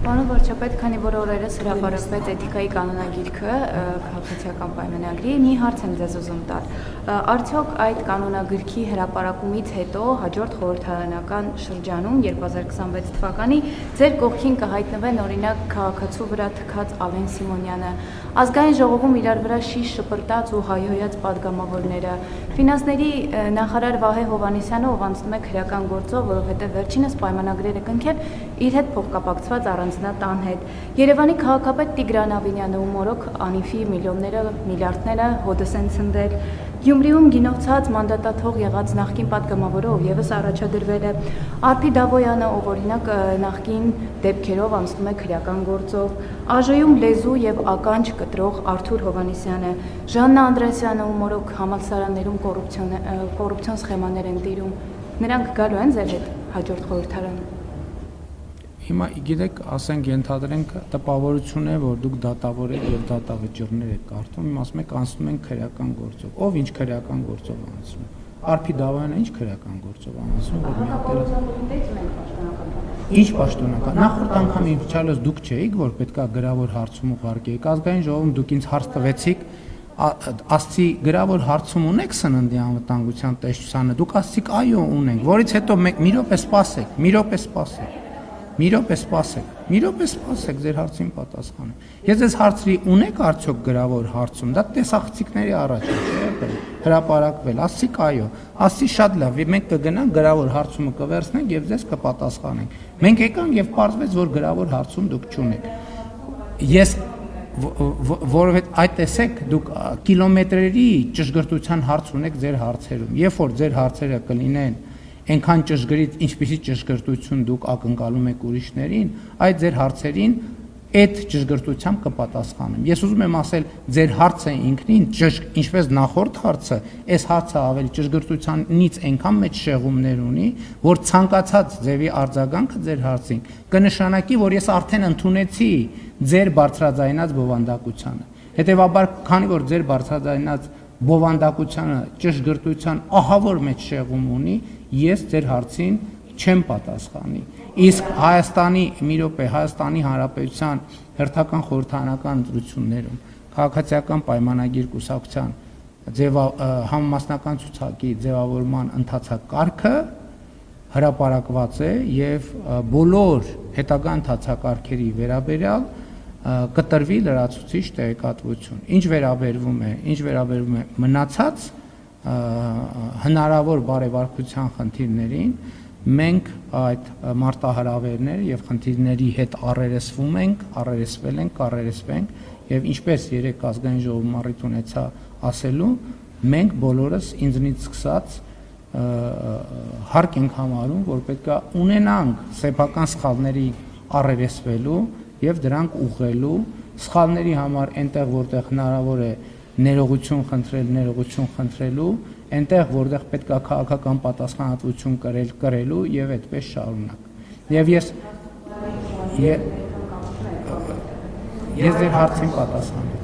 Պարոն վարչապետ, քանի որ օրերս հրապարակվեց էթիկայի կանոնագիրքը քաղաքացիական պայմանագրի, մի հարց եմ ձեզ ուզում տալ։ Արդյոք այդ կանոնագրքի հրապարակումից հետո հաջորդ խորհրդարանական շրջանում 2026 թվականի ձեր կողքին կհայտնվեն օրինակ քաղաքացու վրա թքած Ալեն Սիմոնյանը, ազգային ժողովում իրար վրա շիշ շպրտած ու հայհոյած падգամավորները, ֆինանսների նախարար Վահե Հովհաննիսյանը, ով անցնում է քրեական գործով, որովհետև վերջինս պայմանագրեր է կնքել իր հետ փոխկապակցված առանձնատան հետ։ Երևանի քաղաքապետ Տիգրան Ավինյանը, ում օրոք Անիֆի միլիոնները, միլիարդները հոդս են ցնդել, Գյումրիում գինովցած մանդատաթող եղած նախկին падգամավորը, ով ևս առաջադրվել է, Արփի Դավոյանը, ով օրինակ նախկին դեպքերով անցնում է քրեական գործով, ԱԺ-ում լեզու եւ ականջ կտրող Արթուր Հովհաննիսյանը, Ժաննա Անդրեասյանը, ում օրոք համալսարաններում կոռուպցիոն սխեմաներ են տիրում, նրանք գալու են ձեր հետ հաջորդ խորհրդարան։ Հիմա գիտեք, ասենք ենթադրենք տպավորություն է, որ դուք դատավոր եք եւ դատավճիռներ եք կարդում, իմ ասում եք անցնում են քրեական գործով։ Ով ինչ քրեական գործով անցնում։ Արփի Դավոյանը ինչ քրեական գործով անցնում, որ Ինչ պաշտոնական։ Նախորդ անգամ իջալս դուք չէիք, որ պետքա գրավոր հարցում ուղարկեիք։ Ազգային ժողովում դուք ինձ հարց տվեցիք, ասցի գրավոր հարցում ունեք սննդի անվտանգության տեսչությանը, դուք ասցիք այո ունենք, որից հետո մի րոպե սպասեք, մի րոպե սպասեք, ձեր հարցին պատասխանեմ։ Ես ձեզ հարցրի ունեք արդյոք գրավոր հարցում, դա տեսախցիկների առաջ է, չէ՞, հրապարակվել, ասցիք այո, ասցի շատ լավ, մենք կգնանք գրավոր հարցումը կվերցնենք եւ ձեզ կպատասխանենք։ Մենք եկանք եւ պարզվեց, որ գրավոր հարցում դուք չունեք։ Ես որովհետեւ այդ տեսեք դուք կիլոմետրերի ճշգրտության հարց ունեք ձեր հարցերում, երբ որ ձեր հարցերը կլինեն այնքան ճշգրիտ, ինչպիսի ճշգրտություն դուք ակնկալում եք ուրիշներին, այդ ձեր հարցերին այդ ճշգրտությամբ կպատասխանեմ։ Ես ուզում եմ ասել, ձեր հարցը ինքնին, ինչպես նախորդ հարցը, այս հարցը ավելի ճշգրտությանից այնքան մեծ շեղումներ ունի, որ ցանկացած ձևի արձագանքը ձեր հարցին կնշանակի, որ ես արդեն ընդունեցի ձեր բարձրաձայնած բովանդակությանը։ Հետևաբար, քանի որ ձեր բարձրաձայնած բովանդակությանը ճշգրտության ահավոր մեծ շեղում ունի, ես ձեր հարցին չեմ պատասխանի։ Իսկ Հայաստանի Հանրապետության հերթական խորհրդարանական ընտրություններում քաղաքացիական պայմանագիր կուսակցության համամասնական ցուցակի ձևավորման ընթացակարգը հրապարակված է եւ բոլոր հետագա ընթացակարգերի վերաբերյալ կտրվի լրացուցիչ տեղեկատվություն։ Ինչ վերաբերվում է մնացած հնարավոր բարեվարկության խնդիրներին, մենք այդ մարտահրավերները եւ խնդիրների հետ առերեսվել ենք եւ ինչպես երեք ազգային ժողովում առիթ ունեցա ասելու, մենք բոլորս ինձնից սկսած հարկ ենք համարում, որ պետքա ունենանք սեփական սխալների առերեսվելու եւ դրանք ուղղելու, սխալների համար այնտեղ որտեղ հնարավոր է ներողություն խնդրելու, այնտեղ որտեղ պետքա քաղաքական պատասխանատվություն կրելու եւ այդպես շարունակ։ Եվ ես ձեր հարցին պատասխանում